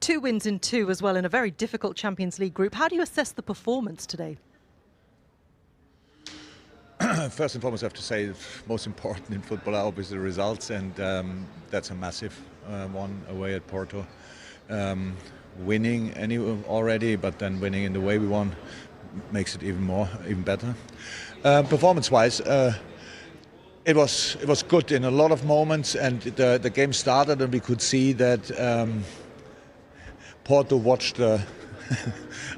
2 wins in 2 as well in a very difficult Champions League group. How do you assess the performance today? First and foremost, I have to say, most important in football are obviously the results, and that's a massive one away at Porto. Winning already, but then winning in the way we won makes it even better. Performance-wise, it was good in a lot of moments, and the game started, and we could see that Porto watched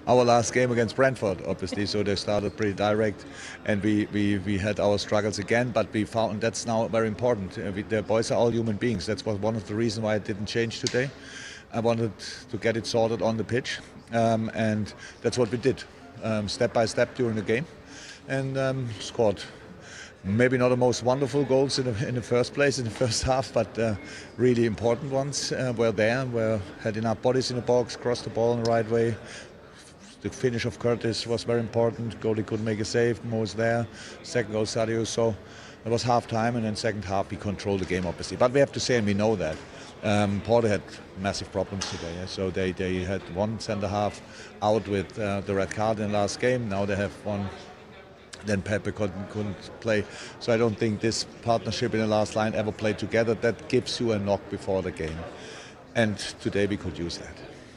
our last game against Brentford, obviously, so they started pretty direct, and we had our struggles again, but we found that's now very important. The boys are all human beings. That's one of the reasons why I didn't change today. I wanted to get it sorted on the pitch, and that's what we did, step by step during the game, and scored. Maybe not the most wonderful goals in the first place, in the first half, but really important ones were there. We had enough bodies in the box, crossed the ball in the right way. The finish of Curtis was very important. Goalie couldn't make a save. Mo was there. Second goal, Sadio. So it was half time, and then second half we controlled the game, obviously. But we have to say, and we know that Porto had massive problems today. Yeah? So they had one centre half out with the red card in the last game. Now they have one. Then Pepe couldn't play. So I don't think this partnership in the last line ever played together. That gives you a knock before the game. And today we could use that.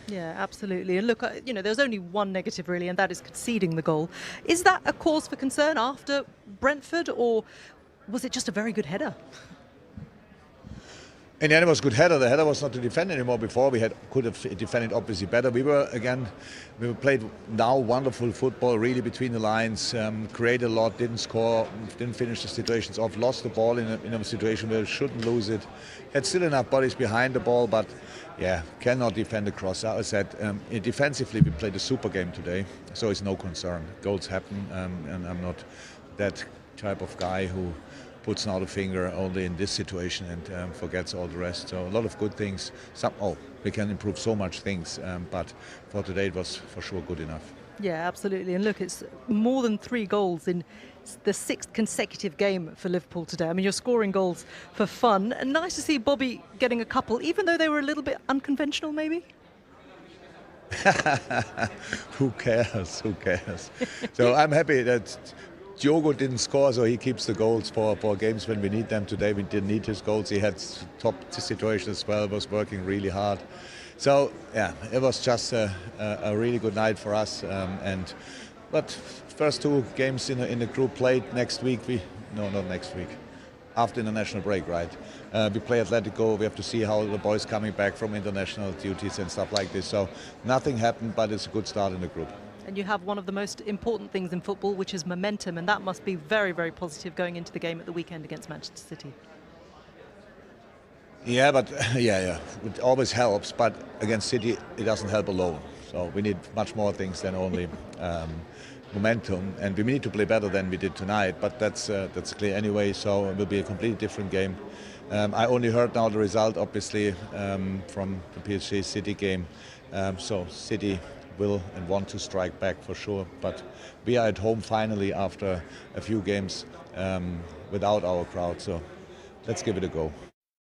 Yeah, absolutely. And look, there's only one negative really, and that is conceding the goal. Is that a cause for concern after Brentford, or was it just a very good header? In the end, it was a good header. The header was not to defend anymore. Before we could have defended obviously better. We played now wonderful football, really between the lines, created a lot, didn't score, didn't finish the situations off, lost the ball in a situation where we shouldn't lose it. Had still enough bodies behind the ball, but yeah, cannot defend the cross. As I said, defensively we played a super game today, so it's no concern. Goals happen, and I'm not that type of guy who puts now the finger only in this situation and forgets all the rest. So a lot of good things. We can improve so much things, but for today it was for sure good enough. Yeah, absolutely. And look, it's more than 3 goals in the 6th consecutive game for Liverpool today. I mean, you're scoring goals for fun. And nice to see Bobby getting a couple, even though they were a little bit unconventional, maybe? Who cares? Who cares? So I'm happy that Diogo didn't score, so he keeps the goals for games when we need them. Today we didn't need his goals. He had top situation as well, was working really hard. So yeah, it was just a really good night for us. But first 2 games in the group played next week. Not next week. After international break, right? We play Atletico. We have to see how the boys coming back from international duties and stuff like this. So nothing happened, but it's a good start in the group. And you have one of the most important things in football, which is momentum, and that must be very, very positive going into the game at the weekend against Manchester City. Yeah, but it always helps, but against City it doesn't help alone. So we need much more things than only momentum, and we need to play better than we did tonight, but that's clear anyway, so it will be a completely different game. I only heard now the result, obviously, from the PSG City game, so City will and want to strike back for sure, but we are at home finally after a few games without our crowd, so let's give it a go.